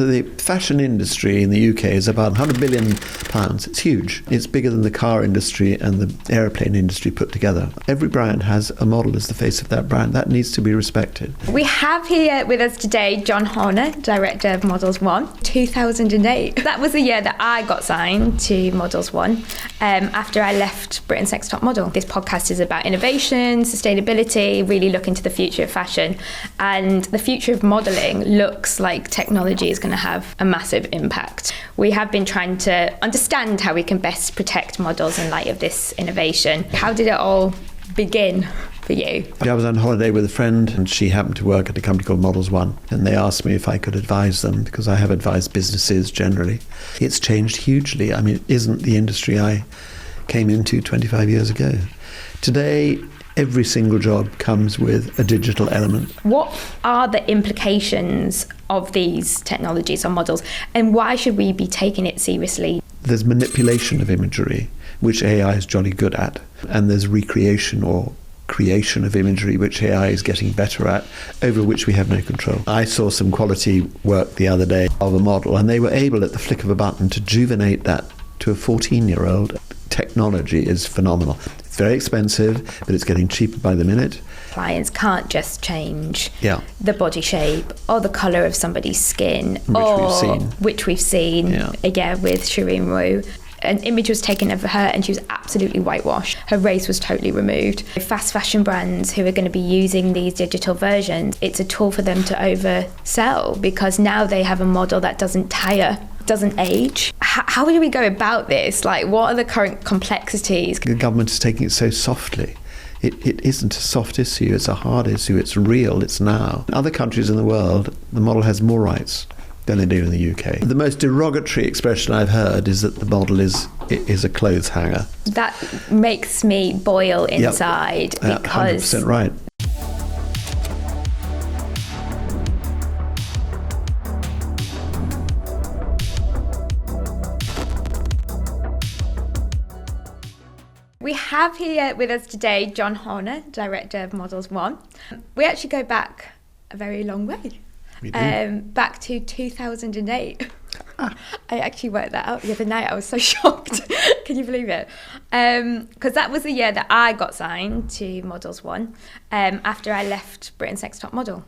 the fashion industry in the UK is about £100 billion. It's huge. It's bigger than the car industry and the aeroplane industry put together. Every brand has a model as the face of that brand. That needs to be respected. We have here with us today John Horner, Director of Models One, 2008. That was the year that I got signed to Models One after I left Britain's Next Top Model. This podcast is about innovation, sustainability, really looking to the future of fashion. And the future of modelling looks like technology is going to have a massive impact. We have been trying to understand how we can best protect models in light of this innovation. How did it all begin for you? I was on holiday with a friend and she happened to work at a company called Models One, and they asked me if I could advise them because I have advised businesses generally. It's changed hugely. I mean, it isn't the industry I came into 25 years ago. Today, every single job comes with a digital element. What are the implications of these technologies on models, and why should we be taking it seriously? There's manipulation of imagery, which AI is jolly good at, and there's recreation or creation of imagery, which AI is getting better at, over which we have no control. I saw some quality work the other day of a model, and they were able at the flick of a button to juvenate that to a 14-year-old. Technology is phenomenal. It's very expensive, but it's getting cheaper by the minute. Clients can't just change the body shape or the colour of somebody's skin, which we've seen with Shireen Wu. An image was taken of her and she was absolutely whitewashed. Her race was totally removed. Fast fashion brands who are going to be using these digital versions, it's a tool for them to oversell because now they have a model that doesn't tire, doesn't age. How do we go about this? Like, what are the current complexities? The government is taking it so softly. It isn't a soft issue, it's a hard issue, it's real, it's now. In other countries in the world, the model has more rights than they do in the UK. The most derogatory expression I've heard is that the model is a clothes hanger. That makes me boil inside because... 100% right. We have here with us today John Horner, Director of Models One. We actually go back a very long way. We do. Back to 2008. I actually worked that out the other night. I was so shocked. Can you believe it? Because that was the year that I got signed to Models One after I left Britain's Next Top Model,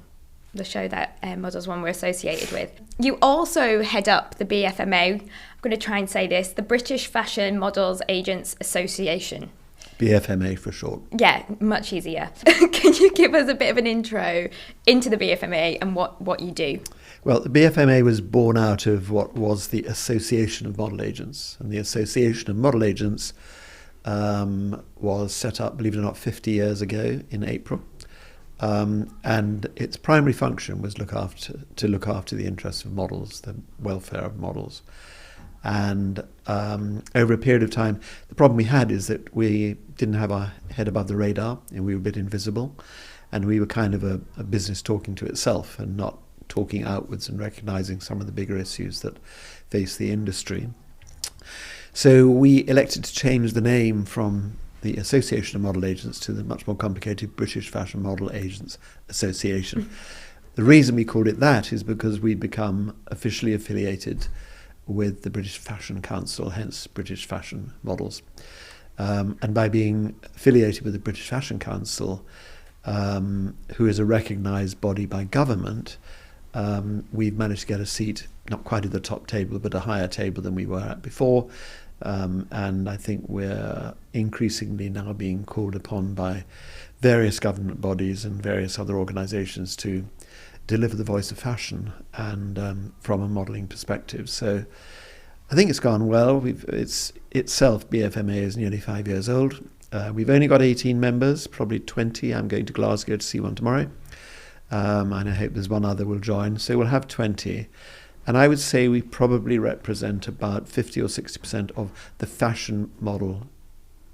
the show that Models One were associated with. You also head up the BFMA. I'm going to try and say this, the British Fashion Models Agents Association. BFMA for short. Yeah, much easier. Can you give us a bit of an intro into the BFMA and what you do? Well, the BFMA was born out of what was the Association of Model Agents. And the Association of Model Agents was set up, believe it or not, 50 years ago in April. And its primary function was to look after the interests of models, the welfare of models. And over a period of time, the problem we had is that we didn't have our head above the radar and we were a bit invisible, and we were kind of a business talking to itself and not talking outwards and recognizing some of the bigger issues that face the industry. So we elected to change the name from the Association of Model Agents to the much more complicated British Fashion Model Agents Association. The reason we called it that is because we'd become officially affiliated with the British Fashion Council, hence British Fashion Models. And by being affiliated with the British Fashion Council, who is a recognised body by government, we've managed to get a seat, not quite at the top table, but a higher table than we were at before. And I think we're increasingly now being called upon by various government bodies and various other organisations to deliver the voice of fashion and from a modelling perspective. So I think it's gone well. It's itself, BFMA, is nearly 5 years old. We've only got 18 members, probably 20. I'm going to Glasgow to see one tomorrow. And I hope there's one other will join. So we'll have 20. And I would say we probably represent about 50 or 60% of the fashion model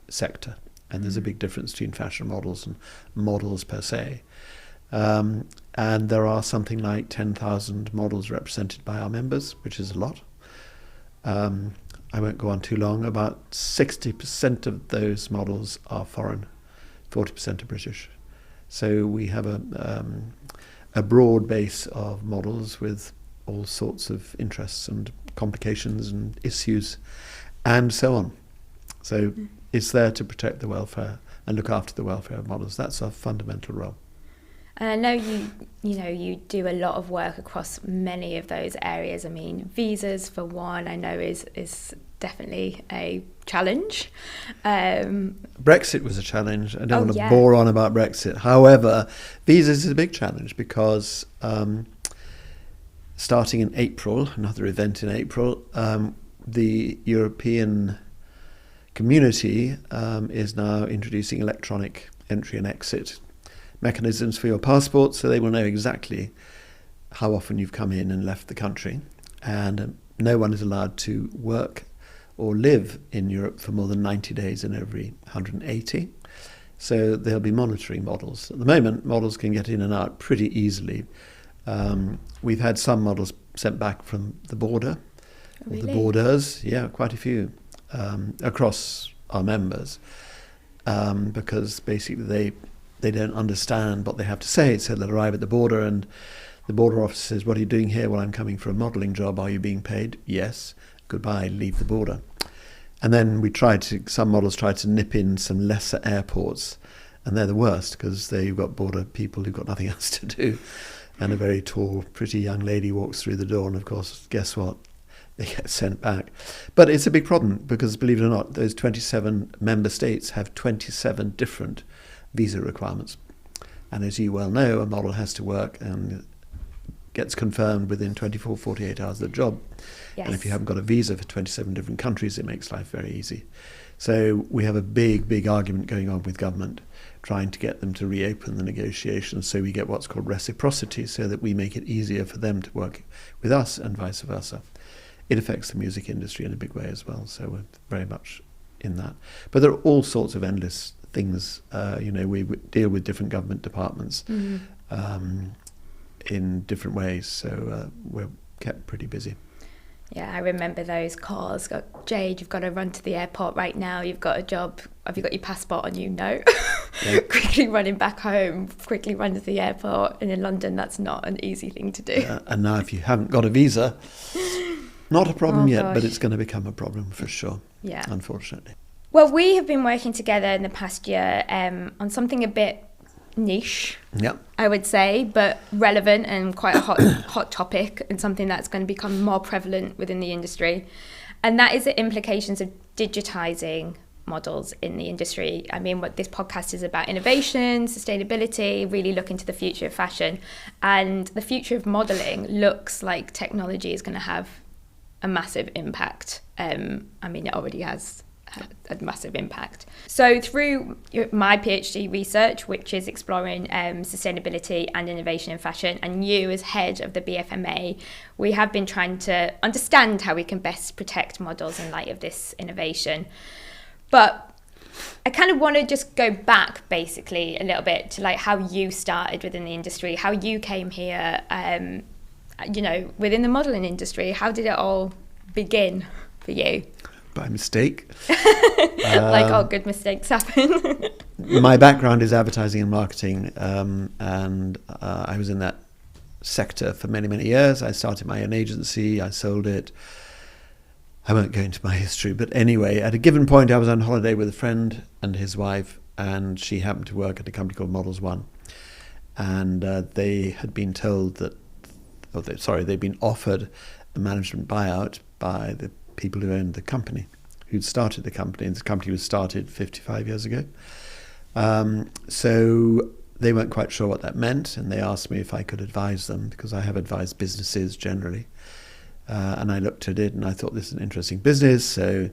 sector. And there's a big difference between fashion models and models per se. And there are something like 10,000 models represented by our members, which is a lot. I won't go on too long. About 60% of those models are foreign, 40% are British. So we have a broad base of models with all sorts of interests and complications and issues and so on. So it's there to protect the welfare and look after the welfare of models. That's our fundamental role. And I know you do a lot of work across many of those areas. I mean, visas for one, I know is definitely a challenge. Brexit was a challenge. I don't want to bore on about Brexit. However, visas is a big challenge because starting in April, another event in April, the European community is now introducing electronic entry and exit mechanisms for your passport, so they will know exactly how often you've come in and left the country. And no one is allowed to work or live in Europe for more than 90 days in every 180. So they'll be monitoring models. At the moment, models can get in and out pretty easily. We've had some models sent back from the border, Really? or the borders, quite a few, across our members, because basically they don't understand what they have to say. So they'll arrive at the border and the border officer says, "What are you doing here?" "Well, I'm coming for a modelling job." "Are you being paid?" "Yes." "Goodbye, leave the border." And then some models try to nip in some lesser airports, and they're the worst because you've got border people who've got nothing else to do. And a very tall, pretty young lady walks through the door, and of course, guess what? They get sent back. But it's a big problem because, believe it or not, those 27 member states have 27 different visa requirements. And as you well know, a model has to work and gets confirmed within 24, 48 hours of the job. Yes. And if you haven't got a visa for 27 different countries, it makes life very easy. So we have a big, big argument going on with government, trying to get them to reopen the negotiations so we get what's called reciprocity, so that we make it easier for them to work with us and vice versa. It affects the music industry in a big way as well, so we're very much in that. But there are all sorts of endless things. We deal with different government departments in different ways, so we're kept pretty busy. Yeah, I remember those calls. "Jade, you've got to run to the airport right now. You've got a job. Have you got your passport on you?" "No." Yeah. Quickly running back home, quickly run to the airport. And in London, that's not an easy thing to do. And now if you haven't got a visa, not a problem yet, gosh. but it's going to become a problem for sure, unfortunately. Well, we have been working together in the past year on something a bit niche, I would say, but relevant and quite a hot topic, and something that's going to become more prevalent within the industry. And that is the implications of digitising models in the industry. I mean, what this podcast is about: innovation, sustainability, really looking to the future of fashion. And the future of modelling looks like technology is going to have a massive impact. I mean, it already has a massive impact. So through my PhD research, which is exploring sustainability and innovation in fashion, and you as head of the BFMA, we have been trying to understand how we can best protect models in light of this innovation. But I kind of want to just go back basically a little bit to like how you started within the industry, how you came here, within the modelling industry. How did it all begin for you? By mistake. Good mistakes happen. My background is advertising and marketing, and I was in that sector for many, many years. I started my own agency, I sold it. I won't go into my history, but anyway, at a given point I was on holiday with a friend and his wife, and she happened to work at a company called Models One. And they had been told they'd been offered a management buyout by the people who owned the company, who'd started the company, and the company was started 55 years ago. So they weren't quite sure what that meant, and they asked me if I could advise them, because I have advised businesses generally. And I looked at it and I thought, this is an interesting business. So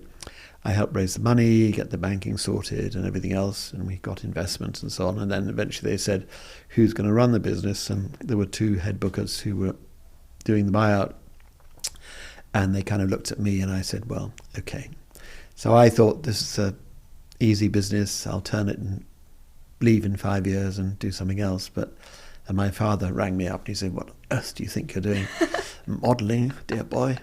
I helped raise the money, get the banking sorted and everything else, and we got investments and so on. And then eventually they said, who's going to run the business? And there were two head bookers who were doing the buyout. And they kind of looked at me and I said, well, okay. So I thought, this is a easy business. I'll turn it and leave in 5 years and do something else. And my father rang me up and he said, what on earth do you think you're doing? Modelling, dear boy.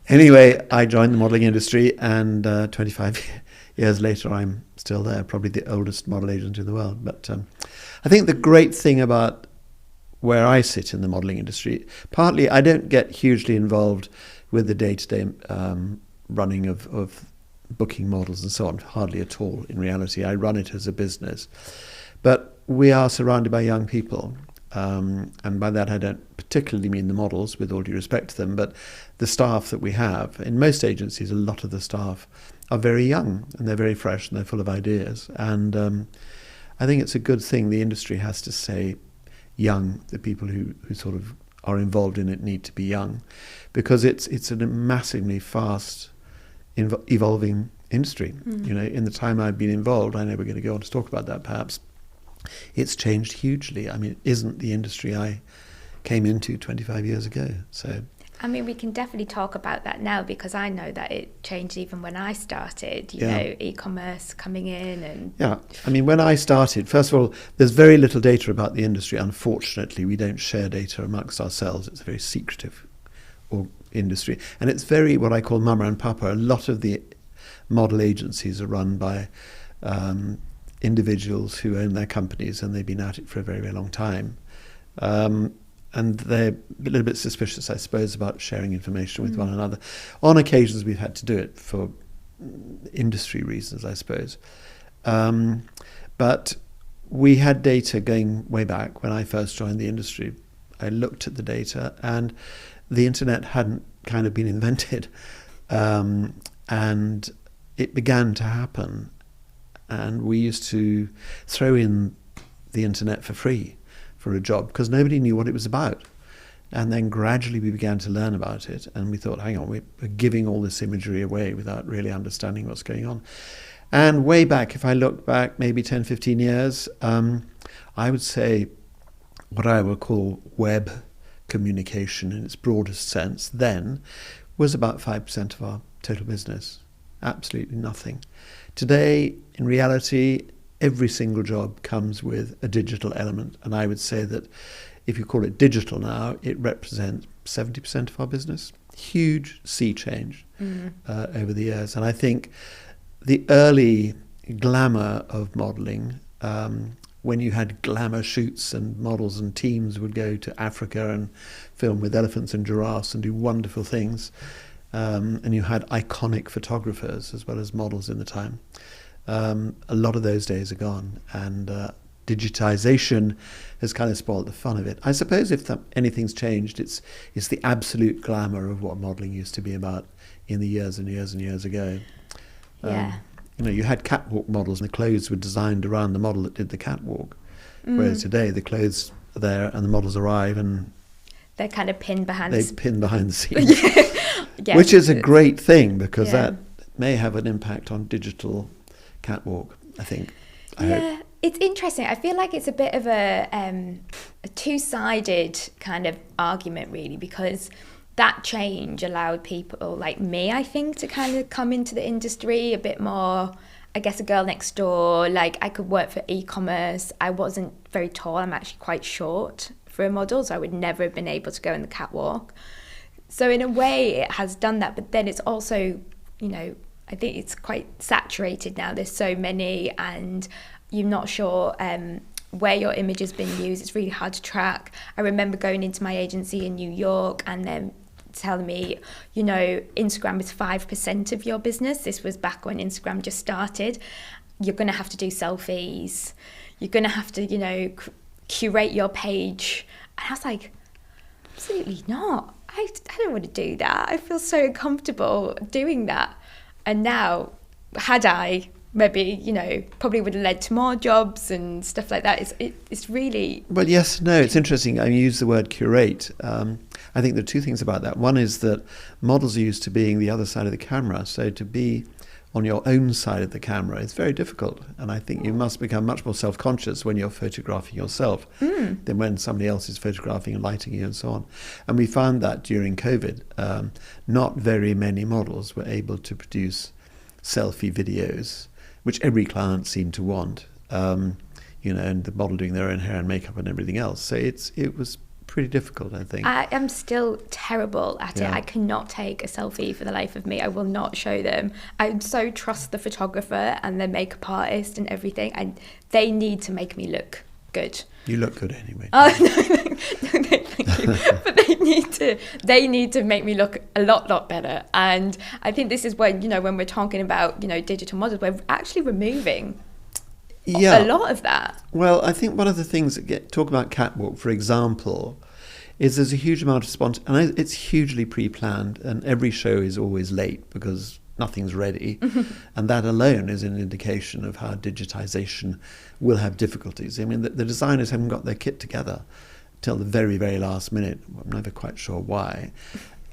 Anyway, I joined the modelling industry, and 25 years later I'm still there, probably the oldest model agent in the world. But I think the great thing about where I sit in the modelling industry. Partly, I don't get hugely involved with the day-to-day running of booking models and so on, hardly at all in reality. I run it as a business. But we are surrounded by young people, and by that I don't particularly mean the models, with all due respect to them, but the staff that we have. In most agencies, a lot of the staff are very young, and they're very fresh, and they're full of ideas. And I think it's a good thing the industry has to say young. The people who sort of are involved in it need to be young, because it's a massively fast evolving industry. You know, in the time I've been involved, I know we're going to go on to talk about that perhaps, it's changed hugely. I mean, it isn't the industry I came into 25 years ago. So I mean, we can definitely talk about that now, because I know that it changed even when I started, you know, e-commerce coming in. And yeah, I mean, when I started, first of all, there's very little data about the industry. Unfortunately, we don't share data amongst ourselves. It's a very secretive industry. And it's very what I call mama and papa. A lot of the model agencies are run by individuals who own their companies, and they've been at it for a very, very long time. And they're a little bit suspicious, I suppose, about sharing information with one another. On occasions, we've had to do it for industry reasons, I suppose. But we had data going way back when I first joined the industry. I looked at the data, and the internet hadn't kind of been invented. And it began to happen. And we used to throw in the internet for free for a job, because nobody knew what it was about. And then gradually we began to learn about it, and we thought, hang on, we're giving all this imagery away without really understanding what's going on. And way back, if I look back maybe 10, 15 years, I would say what I would call web communication in its broadest sense then was about 5% of our total business. Absolutely nothing. Today, in reality, every single job comes with a digital element, and I would say that if you call it digital now, it represents 70% of our business. Huge sea change over the years. And I think the early glamour of modelling, when you had glamour shoots and models and teams would go to Africa and film with elephants and giraffes and do wonderful things, and you had iconic photographers as well as models in the time. A lot of those days are gone, and digitization has kind of spoiled the fun of it. I suppose if anything's changed, it's the absolute glamour of what modelling used to be about in the years and years and years ago. You know, you had catwalk models, and the clothes were designed around the model that did the catwalk. Whereas today, the clothes are there, and the models arrive, and they're kind of pinned behind the scenes. Yeah. Which is a great thing, because that may have an impact on digital catwalk, I think. I hope. It's interesting. I feel like it's a bit of a two-sided kind of argument, really, because that change allowed people like me, I think, to kind of come into the industry a bit more, I guess, a girl next door. Like, I could work for e-commerce. I wasn't very tall. I'm actually quite short for a model, so I would never have been able to go in the catwalk. So in a way, it has done that. But then it's also, you know, I think it's quite saturated now. There's so many, and you're not sure where your image has been used. It's really hard to track. I remember going into my agency in New York and then telling me, you know, Instagram is 5% of your business. This was back when Instagram just started. You're going to have to do selfies. You're going to have to, you know, curate your page. And I was like, absolutely not. I don't want to do that. I feel so uncomfortable doing that. And now, had I, maybe, you know, probably would have led to more jobs and stuff like that. It's really... Well, yes, no, it's interesting. I mean, you use the word curate. I think there are two things about that. One is that models are used to being the other side of the camera. So to be on your own side of the camera is very difficult. And I think you must become much more self-conscious when you're photographing yourself than when somebody else is photographing and lighting you and so on. And we found that during COVID, not very many models were able to produce selfie videos, which every client seemed to want, you know, and the model doing their own hair and makeup and everything else. So it was pretty difficult, I think. I am still terrible at it. I cannot take a selfie for the life of me. I will not show them. I so trust the photographer and the makeup artist and everything, and they need to make me look good. You look good anyway. Oh, no, Thank you. But they need to make me look a lot better. And I think this is when, when we're talking about, digital models, we're actually removing a lot of that. Well, I think one of the things that talk about Catwalk, for example, is there's a huge amount of spontaneity, and it's hugely pre-planned, and every show is always late because nothing's ready. And that alone is an indication of how digitization will have difficulties. I mean, the designers haven't got their kit together till the very, very last minute. I'm never quite sure why.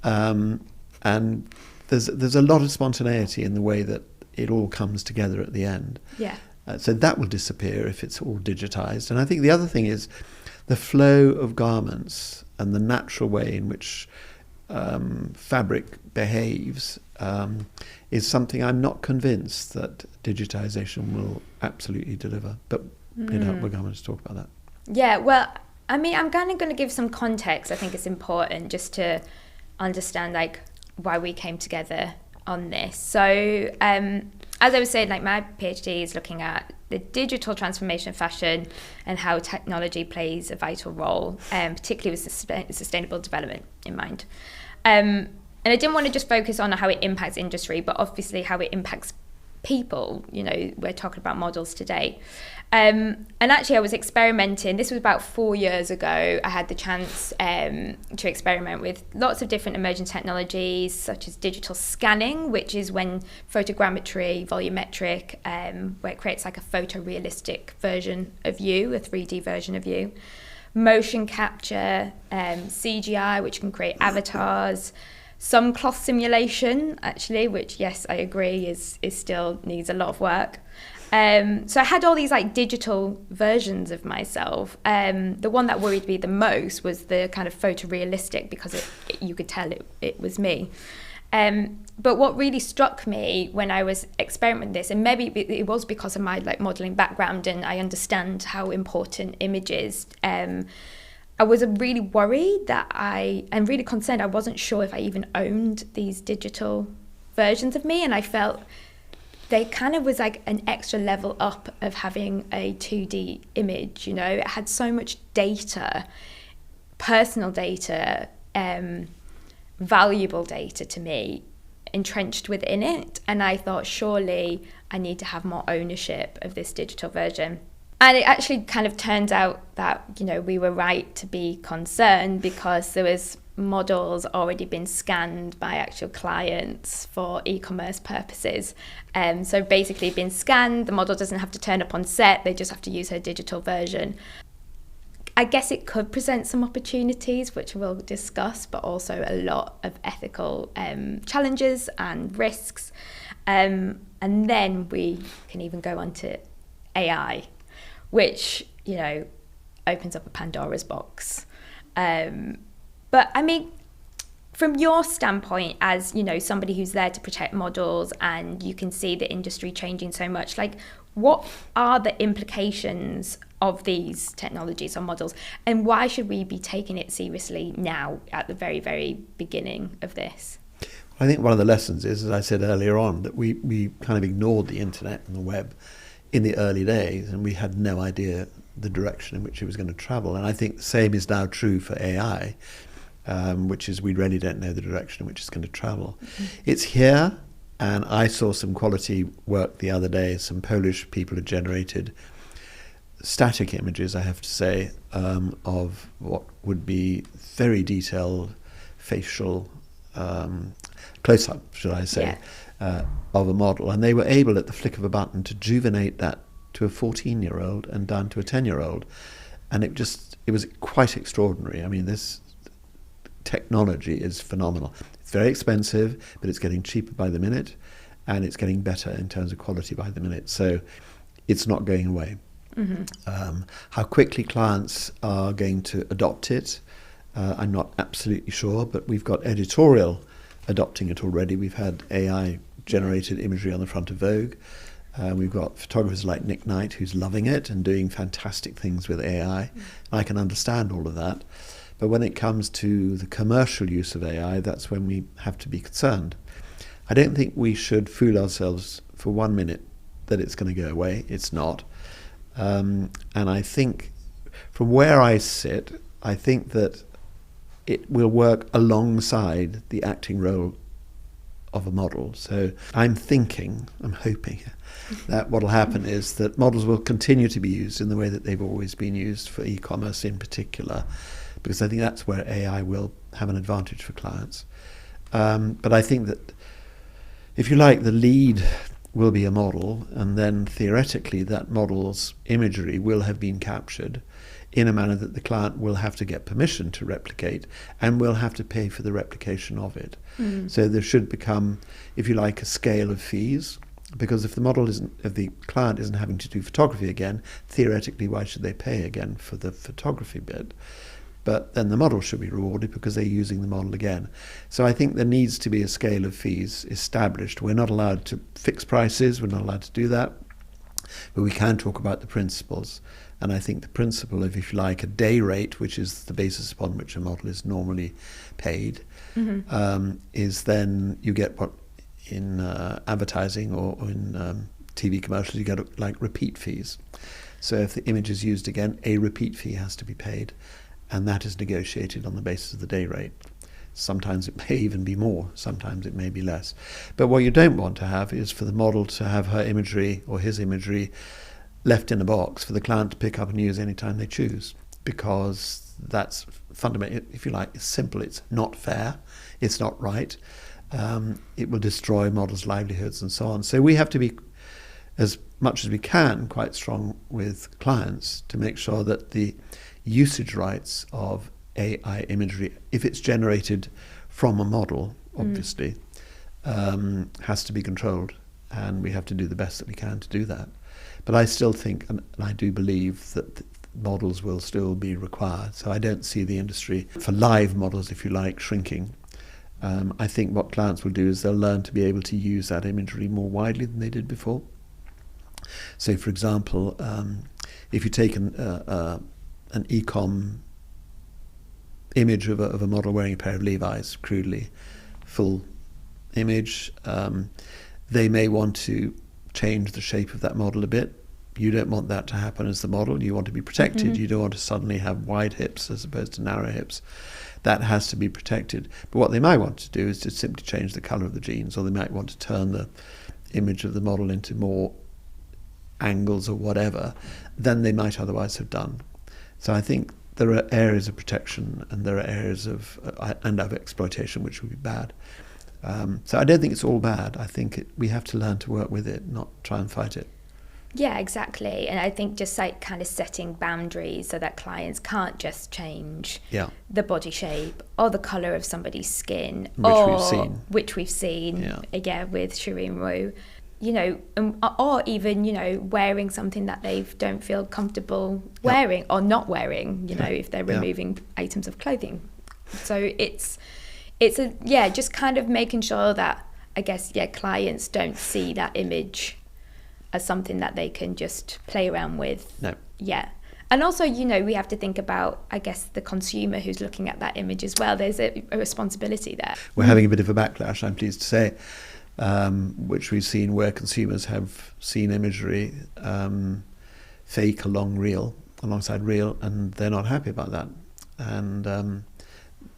And there's a lot of spontaneity in the way that it all comes together at the end. Yeah. So that will disappear if it's all digitized. And I think the other thing is the flow of garments and the natural way in which fabric behaves is something I'm not convinced that digitization will absolutely deliver. But we're going to talk about that. Yeah, well, I mean, I'm kind of going to give some context. I think it's important just to understand why we came together on this. So as I was saying, my PhD is looking at the digital transformation of fashion and how technology plays a vital role, particularly with sustainable development in mind. And I didn't want to just focus on how it impacts industry, but obviously how it impacts people. We're talking about models today. And actually I was experimenting. This was about 4 years ago. I had the chance to experiment with lots of different emerging technologies, such as digital scanning, which is when photogrammetry, volumetric, where it creates a photorealistic version of you, a 3D version of you. Motion capture, CGI, which can create avatars, some cloth simulation, actually, which, yes, I agree, is still needs a lot of work. So I had all these digital versions of myself. The one that worried me the most was the kind of photorealistic, because you could tell it was me. But what really struck me when I was experimenting with this, and maybe it was because of my modelling background and I understand how important image is, I was really worried and really concerned. I wasn't sure if I even owned these digital versions of me, and I felt they kind of was an extra level up of having a 2D image. It had so much data, personal data, valuable data to me, entrenched within it, and I thought, surely I need to have more ownership of this digital version. And it actually kind of turns out that, we were right to be concerned, because there was models already been scanned by actual clients for e-commerce purposes. So basically been scanned, the model doesn't have to turn up on set, they just have to use her digital version. I guess it could present some opportunities, which we'll discuss, but also a lot of ethical challenges and risks. And then we can even go on to AI, which, opens up a Pandora's box. But I mean, from your standpoint as, somebody who's there to protect models, and you can see the industry changing so much, what are the implications of these technologies or models, and why should we be taking it seriously now at the very, very beginning of this? I think one of the lessons is, as I said earlier on, that we kind of ignored the internet and the web in the early days, and we had no idea the direction in which it was going to travel. And I think the same is now true for AI, which is we really don't know the direction in which it's going to travel. Mm-hmm. It's here, and I saw some quality work the other day. Some Polish people had generated static images, I have to say, of what would be very detailed facial close-up, should I say, of a model. And they were able, at the flick of a button, to juvenate that to a 14-year-old and down to a 10-year-old. And it was quite extraordinary. I mean, this technology is phenomenal. It's very expensive, but it's getting cheaper by the minute, and it's getting better in terms of quality by the minute. So it's not going away. Mm-hmm. How quickly clients are going to adopt it, I'm not absolutely sure, but we've got editorial adopting it already. We've had AI-generated imagery on the front of Vogue. We've got photographers like Nick Knight, who's loving it and doing fantastic things with AI. Mm. I can understand all of that. But when it comes to the commercial use of AI, that's when we have to be concerned. I don't think we should fool ourselves for 1 minute that it's going to go away. It's not. And I think from where I sit, I think that it will work alongside the acting role of a model. So I'm hoping that what will happen is that models will continue to be used in the way that they've always been used for e-commerce in particular, because I think that's where AI will have an advantage for clients. But I think that, if you like, the lead will be a model, and then theoretically that model's imagery will have been captured in a manner that the client will have to get permission to replicate and will have to pay for the replication of it. So there should become, if you like, a scale of fees, because if the client isn't having to do photography again, theoretically why should they pay again for the photography bit? But then the model should be rewarded because they're using the model again. So I think there needs to be a scale of fees established. We're not allowed to fix prices, we're not allowed to do that, but we can talk about the principles. And I think the principle of, if you like, a day rate, which is the basis upon which a model is normally paid, is then you get what in advertising or in TV commercials, you get like repeat fees. So if the image is used again, a repeat fee has to be paid, and that is negotiated on the basis of the day rate. Sometimes it may even be more, sometimes it may be less. But what you don't want to have is for the model to have her imagery or his imagery left in a box for the client to pick up and use anytime they choose, because that's fundamentally, if you like, it's simple, it's not fair, it's not right, it will destroy models' livelihoods and so on. So we have to be, as much as we can, quite strong with clients to make sure that the usage rights of AI imagery, if it's generated from a model, obviously, has to be controlled, and we have to do the best that we can to do that. But I still think, and I do believe, that models will still be required. So I don't see the industry for live models, if you like, shrinking. I think what clients will do is they'll learn to be able to use that imagery more widely than they did before. So, for example, if you take an e-com image of a model wearing a pair of Levi's, crudely, full image, they may want to change the shape of that model a bit. You don't want that to happen as the model. You want to be protected. You don't want to suddenly have wide hips as opposed to narrow hips. That has to be protected. But what they might want to do is to simply change the colour of the jeans, or they might want to turn the image of the model into more angles or whatever than they might otherwise have done. So I think there are areas of protection and there are areas of exploitation which would be bad. So I don't think it's all bad. I think we have to learn to work with it, not try and fight it. Yeah, exactly. And I think just like kind of setting boundaries so that clients can't just change the body shape or the colour of somebody's skin, which we've seen with Shireen Rue, or even, wearing something that they don't feel comfortable wearing or not wearing, if they're removing items of clothing. So it's just kind of making sure that, I guess, clients don't see that image as something that they can just play around with. No. Yeah. And also, we have to think about, I guess, the consumer who's looking at that image as well. There's a responsibility there. We're having a bit of a backlash, I'm pleased to say, which we've seen where consumers have seen imagery fake alongside real, and they're not happy about that. And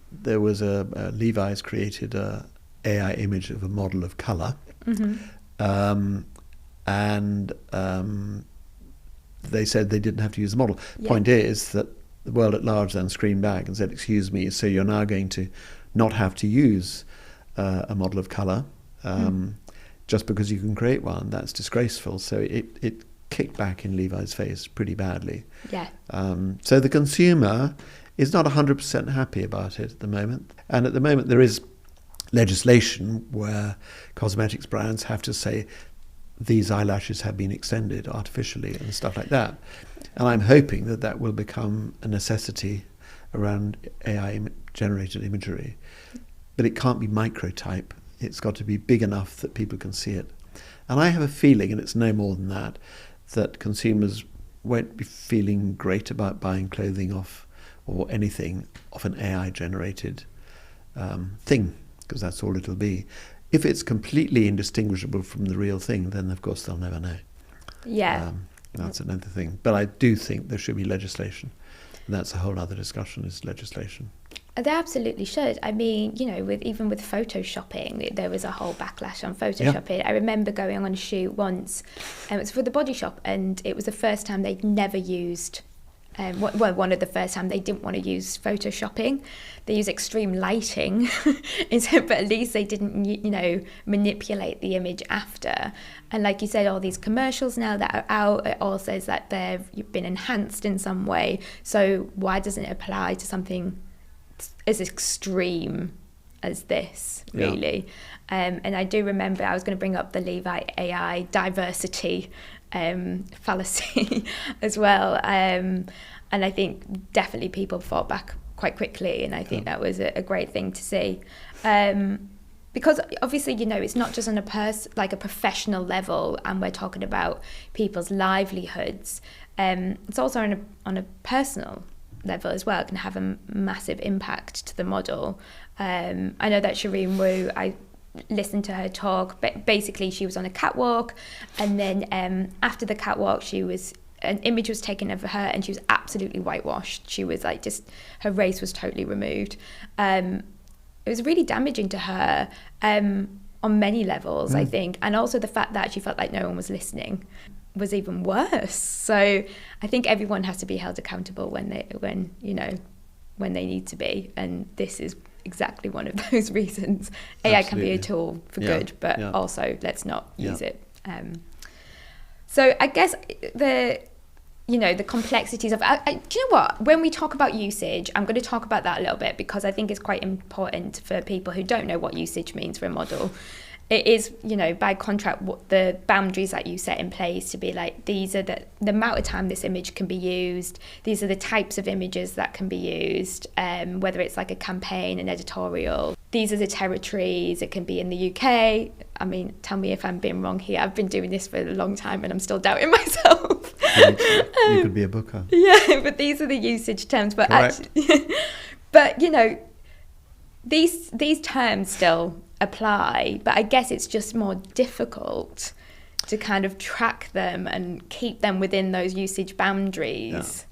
there was a Levi's created a AI image of a model of colour, and they said they didn't have to use the model. Point is that the world at large then screamed back and said, "Excuse me, so you're now going to not have to use a model of colour just because you can create one? That's disgraceful." So it kicked back in Levi's face pretty badly. Yeah. So the consumer is not 100% happy about it at the moment. And at the moment there is legislation where cosmetics brands have to say these eyelashes have been extended artificially and stuff like that. And I'm hoping that that will become a necessity around AI-generated imagery. But it can't be microtype. It's got to be big enough that people can see it. And I have a feeling, and it's no more than that consumers won't be feeling great about buying clothing off or anything off an AI-generated thing, because that's all it'll be. If it's completely indistinguishable from the real thing, then of course they'll never know. Yeah. That's another thing. But I do think there should be legislation. that's a whole other discussion, is legislation. They absolutely should. I mean, you know, even with photoshopping, there was a whole backlash on photoshopping. Yeah. I remember going on a shoot once, and it was for the Body Shop, and it was the first time they'd never used, one of the first time they didn't want to use photoshopping. They use extreme lighting, but at least they didn't, you know, manipulate the image after. And like you said, all these commercials now that are out, it all says that they've been enhanced in some way. So why doesn't it apply to something as extreme as this, really? Yeah. And I do remember I was going to bring up the Levi AI diversity fallacy as well, and I think definitely people fought back quite quickly, and I think that was a great thing to see, because obviously, you know, it's not just on a professional level, and we're talking about people's livelihoods. It's also on a personal level as well. It can have a massive impact to the model. I know that Shireen Wu, I listened to her talk, but basically she was on a catwalk, and then after the catwalk an image was taken of her, and she was absolutely whitewashed. She was like, just her race was totally removed. It was really damaging to her on many levels, I think, and also the fact that she felt like no one was listening was even worse. So I think everyone has to be held accountable when they need to be, and this is exactly one of those reasons. AI can be a tool for good, but also let's not use it. So I guess the complexities of, do you know what? When we talk about usage, I'm going to talk about that a little bit, because I think it's quite important for people who don't know what usage means for a model. It is, you know, by contract, what the boundaries that you set in place to be like, these are the amount of time this image can be used. These are the types of images that can be used, whether it's like a campaign, an editorial. These are the territories. It can be in the UK. I mean, tell me if I'm being wrong here. I've been doing this for a long time and I'm still doubting myself. You could be a booker. Yeah, but these are the usage terms. But actually, but you know, these terms still apply, but I guess it's just more difficult to kind of track them and keep them within those usage boundaries. Yeah.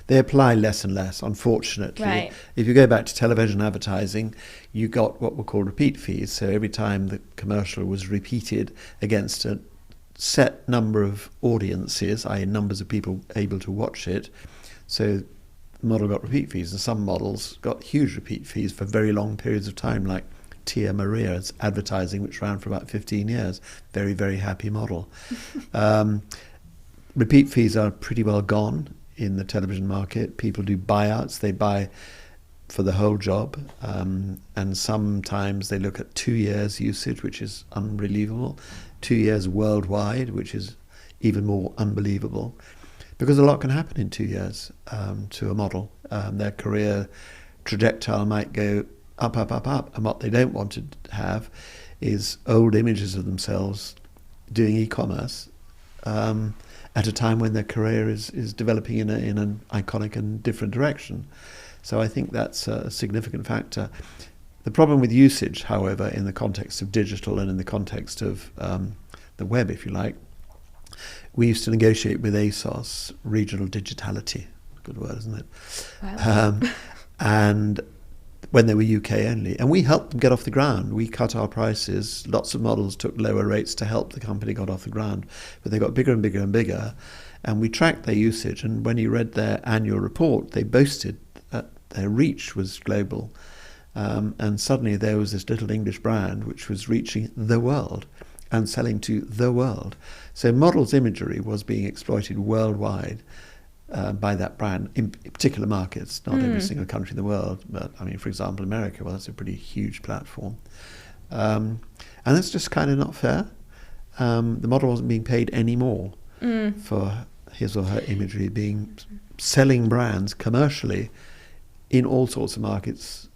They apply less and less, unfortunately. Right. If you go back to television advertising, you got what were called repeat fees. So every time the commercial was repeated against a set number of audiences, i.e. numbers of people able to watch it, so the model got repeat fees. And some models got huge repeat fees for very long periods of time, like Tia Maria's advertising, which ran for about 15 years. Very, very happy model. Repeat fees are pretty well gone in the television market. People do buyouts. They buy for the whole job. And sometimes they look at 2 years usage, which is unbelievable. 2 years worldwide, which is even more unbelievable. Because a lot can happen in 2 years to a model. Their career trajectory might go up, up, up, up. And what they don't want to have is old images of themselves doing e-commerce at a time when their career is developing in an iconic and different direction. So I think that's a significant factor. The problem with usage, however, in the context of digital and in the context of the web, if you like, we used to negotiate with ASOS regional digitality. Good word, isn't it? Wow. And when they were UK only. And we helped them get off the ground. We cut our prices. Lots of models took lower rates to help the company get off the ground. But they got bigger and bigger and bigger. And we tracked their usage. And when you read their annual report, they boasted that their reach was global. And suddenly there was this little English brand which was reaching the world and selling to the world. So models' imagery was being exploited worldwide by that brand in particular markets, not every single country in the world, but I mean, for example, America, well, that's a pretty huge platform. And that's just kind of not fair. The model wasn't being paid any more for his or her imagery selling brands commercially in all sorts of markets,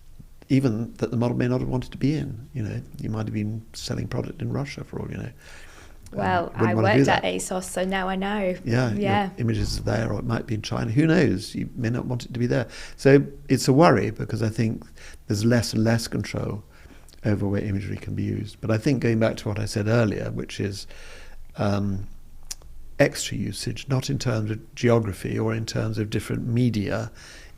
even that the model may not have wanted to be in. You know, you might have been selling product in Russia for all you know. Well, I worked at ASOS, so now I know. Yeah. Images are there, or it might be in China. Who knows? You may not want it to be there. So it's a worry, because I think there's less and less control over where imagery can be used. But I think going back to what I said earlier, which is extra usage, not in terms of geography or in terms of different media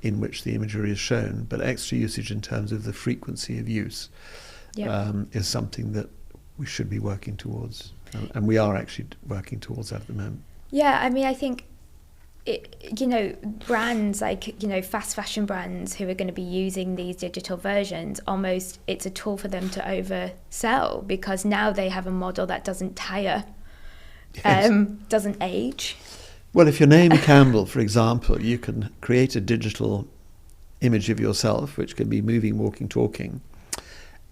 in which the imagery is shown, but extra usage in terms of the frequency of use, is something that we should be working towards. And we are actually working towards that at the moment. Yeah, I mean, I think, brands like, fast fashion brands who are going to be using these digital versions, almost it's a tool for them to oversell, because now they have a model that doesn't tire, doesn't age. Well, if you're Naomi Campbell, for example, you can create a digital image of yourself, which can be moving, walking, talking,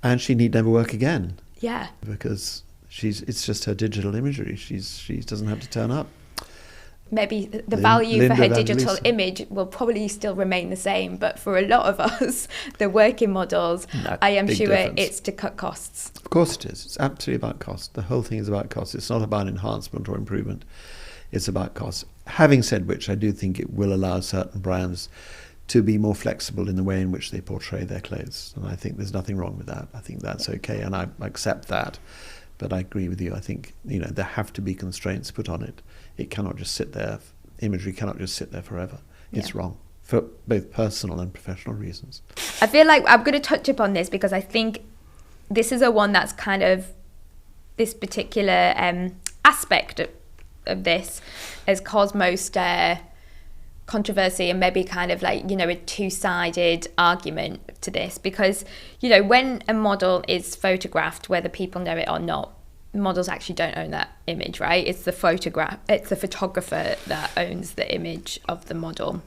and she need never work again. Yeah. Because it's just her digital imagery. She doesn't have to turn up. Maybe the value for her digital image will probably still remain the same, but for a lot of us, the working models, I am sure it's to cut costs. Of course it is. It's absolutely about cost. The whole thing is about cost. It's not about enhancement or improvement. It's about cost. Having said which, I do think it will allow certain brands to be more flexible in the way in which they portray their clothes. And I think there's nothing wrong with that. I think that's okay, and I accept that. But I agree with you. I think, there have to be constraints put on it. It cannot just sit there. Imagery cannot just sit there forever. It's wrong for both personal and professional reasons. I feel like I'm going to touch upon this because I think this is a one that's kind of this particular aspect of this has caused most controversy and maybe kind of like, a two-sided argument to this, because, when a model is photographed, whether people know it or not, models actually don't own that image, right? It's the photographer that owns the image of the model,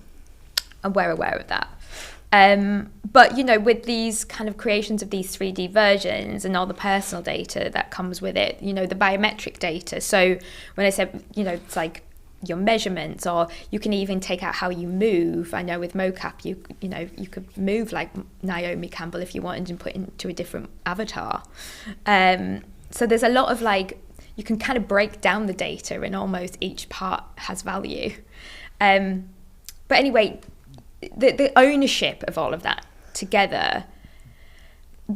and we're aware of that. But, with these kind of creations of these 3D versions and all the personal data that comes with it, the biometric data. So when I said, it's like your measurements, or you can even take out how you move. I know with mocap, you could move like Naomi Campbell if you wanted and put into a different avatar. So there's a lot of you can kind of break down the data and almost each part has value. But anyway, the ownership of all of that together,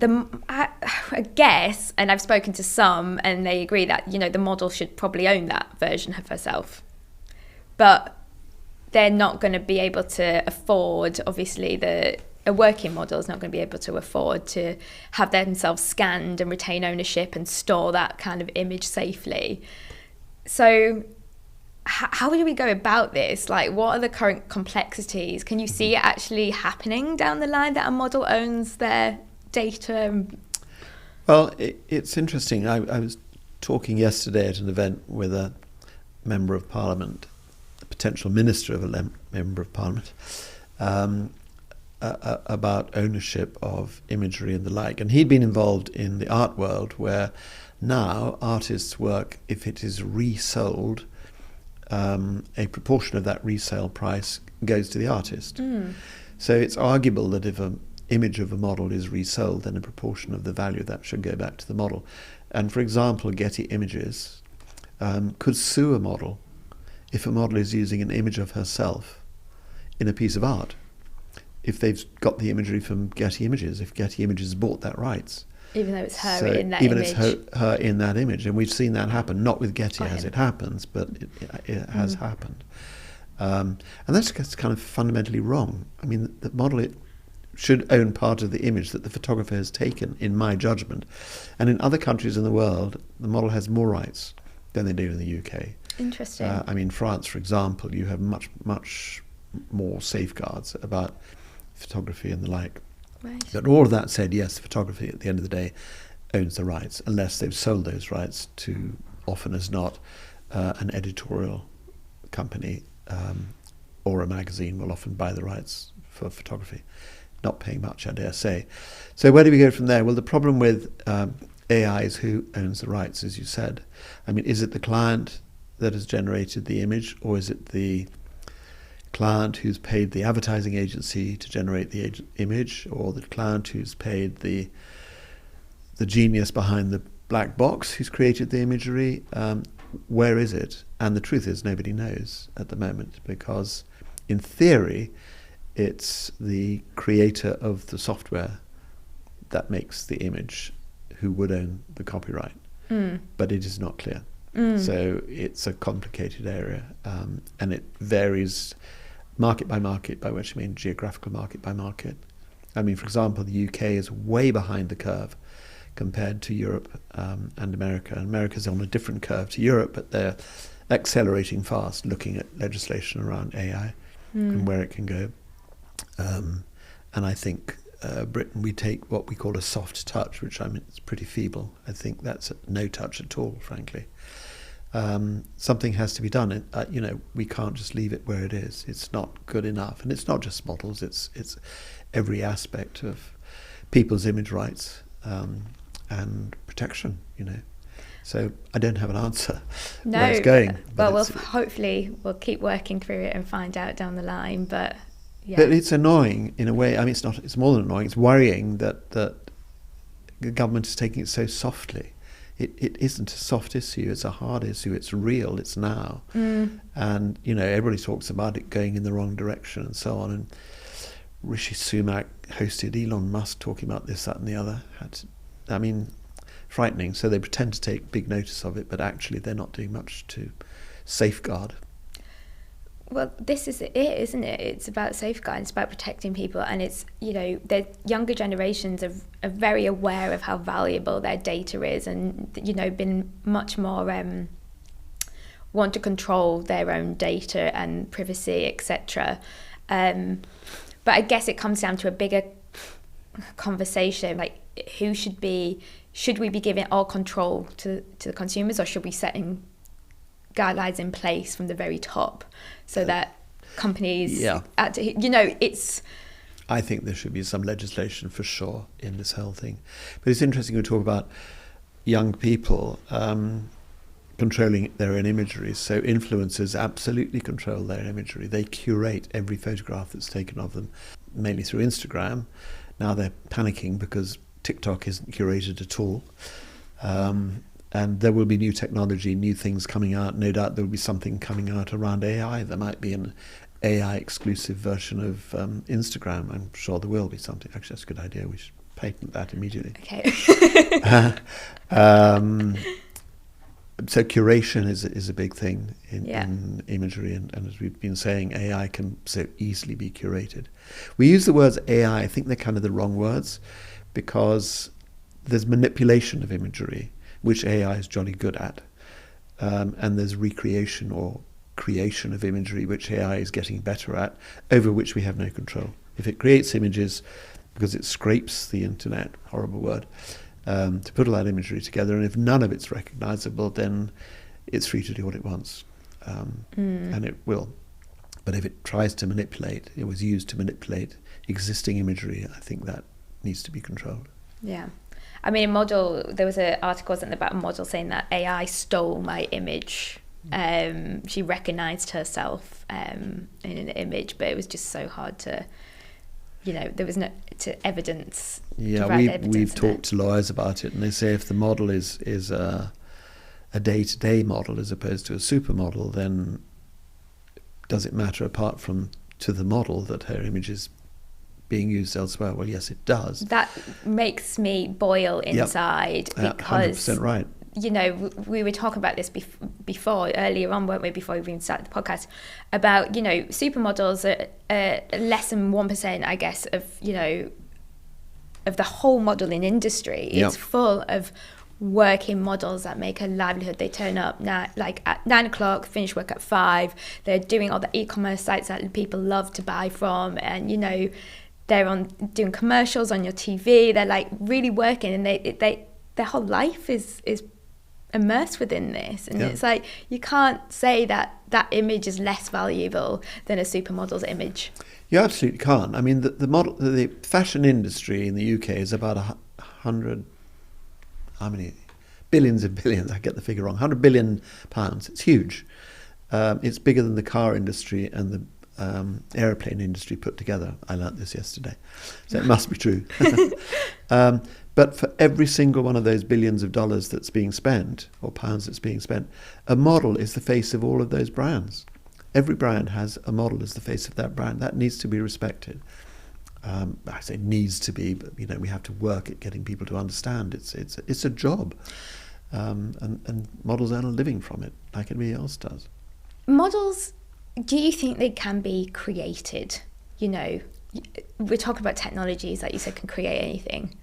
I guess, and I've spoken to some and they agree that, the model should probably own that version of herself. But they're not going to be able to afford, obviously, a working model is not going to be able to afford to have themselves scanned and retain ownership and store that kind of image safely. So how do we go about this? What are the current complexities? Can you see it actually happening down the line that a model owns their data? Well, it's interesting. I was talking yesterday at an event with a member of Parliament, a potential minister of a member of Parliament, about ownership of imagery and the like. And he'd been involved in the art world, where now artists' work, if it is resold, a proportion of that resale price goes to the artist. So it's arguable that if an image of a model is resold, then a proportion of the value of that should go back to the model. And for example, Getty Images could sue a model if a model is using an image of herself in a piece of art, if they've got the imagery from Getty Images, if Getty Images bought that rights. Even though it's her in that image. Even it's her in that image. And we've seen that happen, not with Getty as it happens, but it has happened. And that's kind of fundamentally wrong. I mean, the model should own part of the image that the photographer has taken, in my judgment. And in other countries in the world, the model has more rights than they do in the UK. Interesting. I mean, France, for example, you have much more safeguards about photography and the like. Right. But all of that said, yes, photography at the end of the day owns the rights, unless they've sold those rights to, often as not, an editorial company or a magazine will often buy the rights for photography, not paying much, I dare say. So where do we go from there? Well, the problem with AI is who owns the rights, as you said. I mean, is it the client that has generated the image, or is it the client who's paid the advertising agency to generate the image, or the client who's paid the genius behind the black box who's created the imagery? Where is it? And the truth is, nobody knows at the moment, because in theory it's the creator of the software that makes the image who would own the copyright. But it is not clear. So it's a complicated area, and it varies market by market, by which I mean geographical market by market. I mean, for example, the UK is way behind the curve compared to Europe and America. And America's on a different curve to Europe, but they're accelerating fast, looking at legislation around AI and where it can go. And I think Britain, we take what we call a soft touch, which I mean, it's pretty feeble. I think that's no touch at all, frankly. Something has to be done. We can't just leave it where it is. It's not good enough. And it's not just models, it's every aspect of people's image rights and protection, So I don't have an answer where it's going. Well, hopefully we'll keep working through it and find out down the line. But yeah. But it's annoying in a way. I mean, it's more than annoying. It's worrying that the government is taking it so softly. It isn't a soft issue. It's a hard issue. It's real. It's now. And, everybody talks about it going in the wrong direction and so on. And Rishi Sunak hosted Elon Musk talking about this, that and the other. Frightening. So they pretend to take big notice of it, but actually they're not doing much to safeguard. Well, this is it, isn't it? It's about safeguarding, it's about protecting people, and it's, the younger generations are very aware of how valuable their data is, and, been much more want to control their own data and privacy, etc. But I guess it comes down to a bigger conversation, like should we be giving all control to the consumers, or should we setting guidelines in place from the very top so that companies it's I think there should be some legislation for sure in this whole thing. But it's interesting to talk about young people controlling their own imagery. So influencers absolutely control their imagery. They curate every photograph that's taken of them, mainly through Instagram. Now they're panicking because TikTok isn't curated at all. And there will be new technology, new things coming out. No doubt there will be something coming out around AI. There might be an AI exclusive version of Instagram. I'm sure there will be something. Actually, that's a good idea. We should patent that immediately. Okay. So curation is a big thing in imagery. And as we've been saying, AI can so easily be curated. We use the words AI. I think they're kind of the wrong words, because there's manipulation of imagery, which AI is jolly good at. And there's recreation or creation of imagery, which AI is getting better at, over which we have no control. If it creates images, because it scrapes the internet, horrible word, to put all that imagery together, and if none of it's recognizable, then it's free to do what it wants. And it will. But if it tries to manipulate, it was used to manipulate existing imagery, I think that needs to be controlled. Yeah. I mean, there was an article about a model saying that AI stole my image. She recognized herself in an image, but it was just so hard to, there was no evidence. Yeah, we've talked to lawyers about it, and they say if the model is a day-to-day model as opposed to a supermodel, then does it matter apart from to the model that her image is being used elsewhere? Well, yes, it does. That makes me boil inside, because 100% right. We were talking about this before, earlier on, weren't we, before we even started the podcast, about, supermodels are less than 1%, I guess, of the whole modelling industry. It's full of working models that make a livelihood. They turn up at 9 o'clock, finish work at 5. They're doing all the e-commerce sites that people love to buy from, and, they're doing commercials on your TV. They're really working, and their whole life is immersed within this. And it's you can't say that image is less valuable than a supermodel's image. You absolutely can't. I mean, the fashion industry in the UK is about 100. How many billions and billions? I get the figure wrong. 100 billion pounds. It's huge. It's bigger than the car industry and the airplane industry put together. I learnt this yesterday, so it must be true. But for every single one of those billions of dollars that's being spent, or pounds that's being spent, a model is the face of all of those brands. Every brand has a model as the face of that brand. That needs to be respected. I say needs to be, but we have to work at getting people to understand it's a job. and models earn a living from it, like anybody else does. Models, do you think they can be created? You know, we're talking about technologies, like you said, can create anything.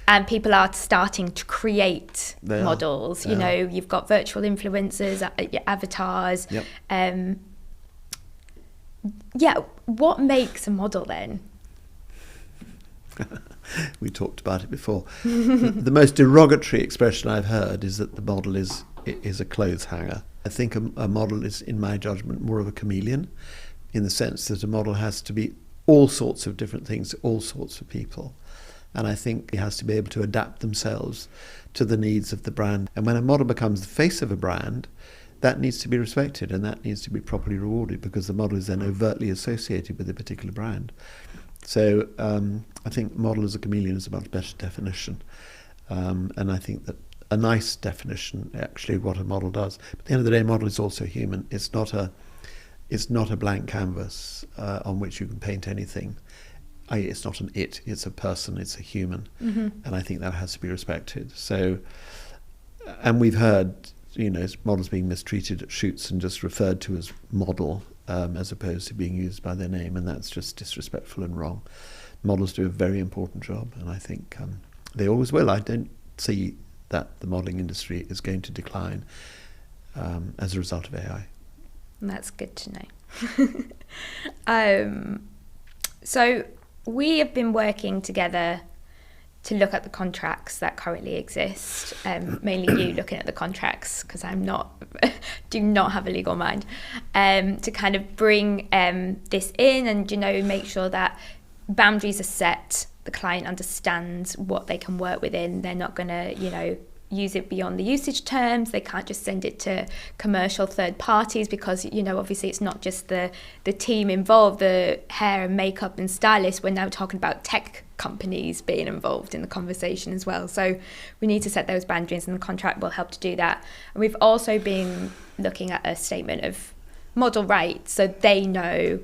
And people are starting to create models. You know, you've got virtual influencers, avatars. Yep. What makes a model then? We talked about it before. The most derogatory expression I've heard is that the model is a clothes hanger. I think a model is, in my judgment, more of a chameleon, in the sense that a model has to be all sorts of different things to all sorts of people. And I think it has to be able to adapt themselves to the needs of the brand. And when a model becomes the face of a brand, that needs to be respected and that needs to be properly rewarded, because the model is then overtly associated with a particular brand. So I think model as a chameleon is a much better definition. And I think that a nice definition, actually, what a model does. But at the end of the day, a model is also human. It's not a blank canvas on which you can paint anything. It's not an it, it's a person, it's a human. Mm-hmm. And I think that has to be respected. So, and we've heard, you know, models being mistreated at shoots and just referred to as model, as opposed to being used by their name, and that's just disrespectful and wrong. Models do a very important job, and I think they always will. I don't see that the modelling industry is going to decline as a result of AI. That's good to know. So we have been working together to look at the contracts that currently exist, mainly you looking at the contracts, because do not have a legal mind, to kind of bring this in and, you know, make sure that boundaries are set, the client understands what they can work within. They're not going to, you know, use it beyond the usage terms. They can't just send it to commercial third parties, because, you know, obviously it's not just the team involved, the hair and makeup and stylists. We're now talking about tech companies being involved in the conversation as well. So we need to set those boundaries, and the contract will help to do that. And we've also been looking at a statement of model rights, so they know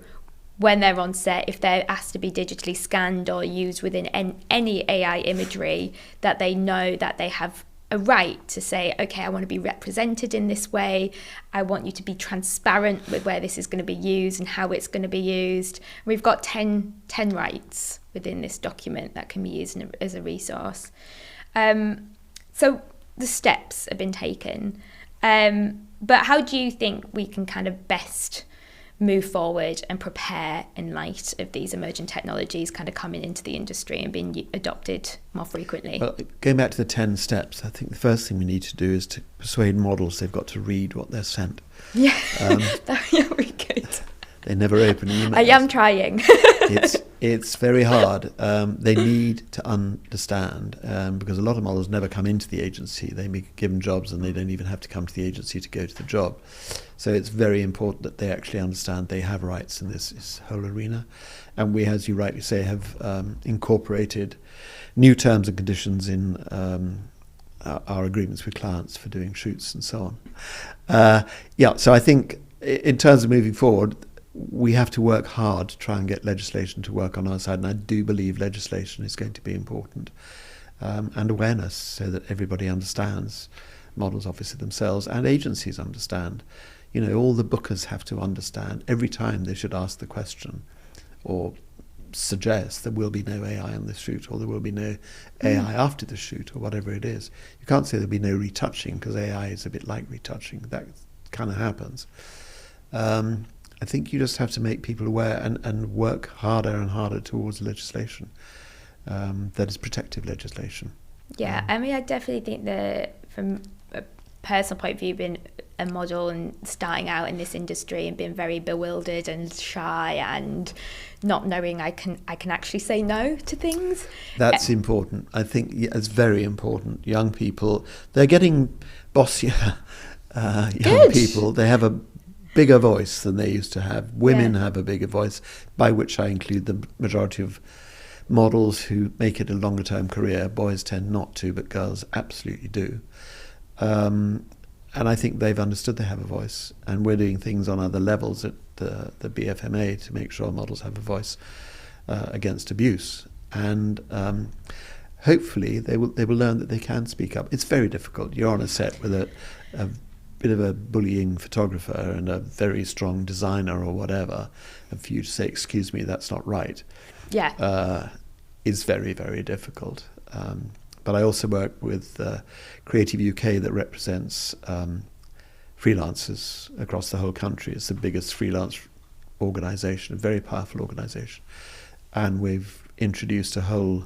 when they're on set, if they're asked to be digitally scanned or used within any AI imagery, that they know that they have a right to say, okay, I want to be represented in this way. I want you to be transparent with where this is going to be used and how it's going to be used. We've got 10 rights within this document that can be used as a resource. So the steps have been taken. But how do you think we can kind of best move forward and prepare in light of these emerging technologies kind of coming into the industry and being adopted more frequently? Well, going back to the 10 steps, I think the first thing we need to do is to persuade models they've got to read what they're sent. Yeah, very good. They never open emails. I am trying. It's very hard. They need to understand, because a lot of models never come into the agency. They be given jobs and they don't even have to come to the agency to go to the job. So it's very important that they actually understand they have rights in this whole arena. And we, as you rightly say, have incorporated new terms and conditions in our agreements with clients for doing shoots and so on. So I think in terms of moving forward, we have to work hard to try and get legislation to work on our side, and I do believe legislation is going to be important, and awareness, so that everybody understands, models obviously themselves and agencies understand. You know, all the bookers have to understand every time they should ask the question or suggest there will be no AI on this shoot, or there will be no AI after the shoot, or whatever it is. You can't say there'll be no retouching, because AI is a bit like retouching. That kind of happens. I think you just have to make people aware and work harder and harder towards legislation that is protective legislation. Yeah, I mean, I definitely think that from a personal point of view, being a model and starting out in this industry and being very bewildered and shy and not knowing I can actually say no to things. That's important. I think it's very important. Young people, they're getting bossier. Young people, they have a bigger voice than they used to have. Women have a bigger voice, by which I include the majority of models who make it a longer term career. Boys tend not to, but girls absolutely do. And I think they've understood they have a voice, and we're doing things on other levels at the BFMA to make sure models have a voice against abuse. And hopefully they will learn that they can speak up. It's very difficult. You're on a set with a bit of a bullying photographer and a very strong designer or whatever, and for you to say, excuse me, that's not right, is very, very difficult. But I also work with Creative UK that represents freelancers across the whole country. It's the biggest freelance organisation, a very powerful organisation. And we've introduced a whole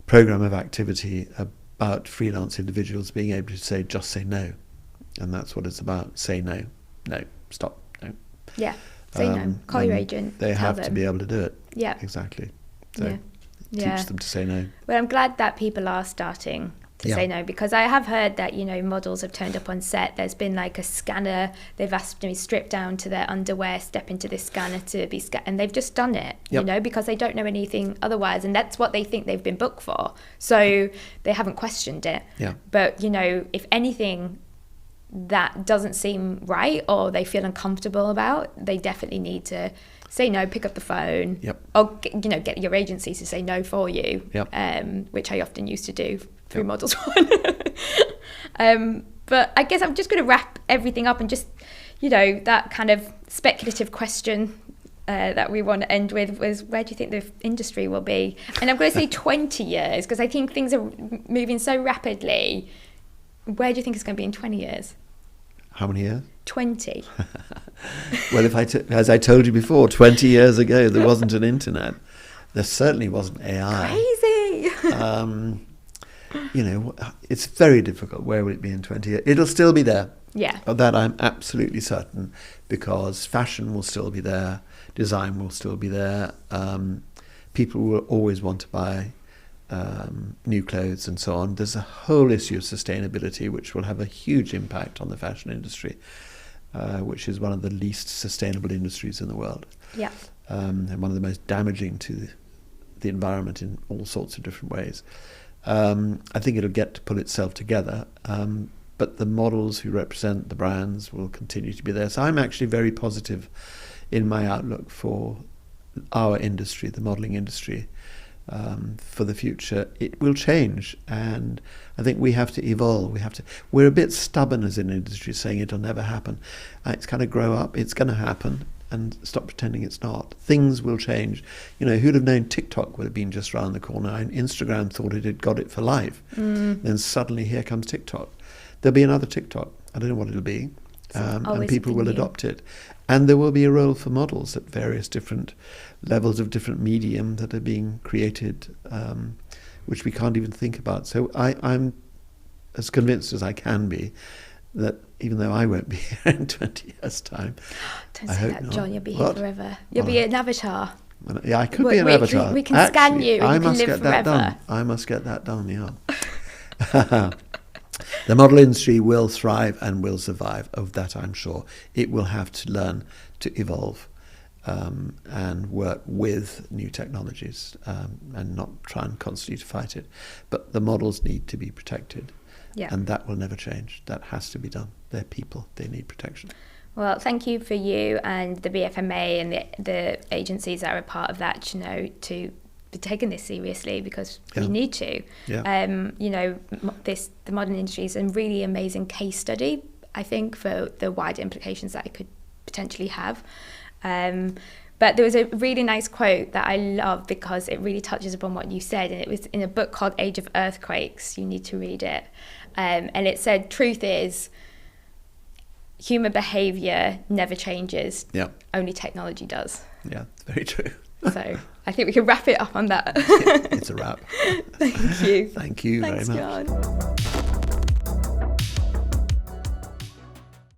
programme of activity about freelance individuals being able to just say no. And that's what it's about. Say no. No. Stop. No. Yeah. Say no. Call your agent. They have to be able to do it. Yeah. Exactly. So teach them to say no. Well, I'm glad that people are starting to say no, because I have heard that, models have turned up on set. There's been like a scanner. They've asked them to strip down to their underwear, step into this scanner to be scanned, and they've just done it, because they don't know anything otherwise, and that's what they think they've been booked for. So they haven't questioned it. Yeah. But, if anything that doesn't seem right or they feel uncomfortable about, they definitely need to say no, pick up the phone, or get your agency to say no for you, which I often used to do through Models One. But I guess I'm just going to wrap everything up and just, that kind of speculative question that we want to end with was, where do you think the industry will be? And I'm going to say 20 years, because I think things are moving so rapidly. Where do you think it's going to be in 20 years? How many years? 20. Well, as I told you before, 20 years ago, there wasn't an internet. There certainly wasn't AI. Crazy. It's very difficult. Where will it be in 20 years? It'll still be there. Yeah. Of that I'm absolutely certain, because fashion will still be there, design will still be there. People will always want to buy new clothes and so on. There's a whole issue of sustainability which will have a huge impact on the fashion industry, which is one of the least sustainable industries in the world. Yeah. And one of the most damaging to the environment in all sorts of different ways. I think it'll get to pull itself together, but the models who represent the brands will continue to be there. So I'm actually very positive in my outlook for our industry, the modelling industry. For the future. It will change, and I think we have to evolve. We're a bit stubborn as an industry, saying it'll never happen. It's kind of grow up. It's going to happen, and stop pretending it's not. Things will change. Who'd have known TikTok would have been just around the corner, and Instagram thought it had got it for life. Then suddenly here comes TikTok. There'll be another TikTok. I don't know what it'll be. And people will adopt it. And there will be a role for models at various different levels of different medium that are being created, which we can't even think about. So I'm as convinced as I can be that even though I won't be here in 20 years' time... Don't say that, John. You'll be here forever. You'll be an avatar. Yeah, I could be an avatar. We can scan you and you can live forever. I must get that done, yeah. The model industry will thrive and will survive, of that I'm sure. It will have to learn to evolve and work with new technologies and not try and constantly to fight it. But the models need to be protected, and that will never change. That has to be done. They're people. They need protection. Well, thank you for you and the BFMA and the agencies that are a part of that, to be taking this seriously, because we need to. The modern industry is a really amazing case study, I think, for the wider implications that it could potentially have. But there was a really nice quote that I love, because it really touches upon what you said, and it was in a book called Age of Earthquakes. You need to read it. And it said, truth is, human behaviour never changes. Yeah. Only technology does. Yeah, it's very true. So I think we can wrap it up on that. It's a wrap. Thank you. Thank you very much. Thanks, John.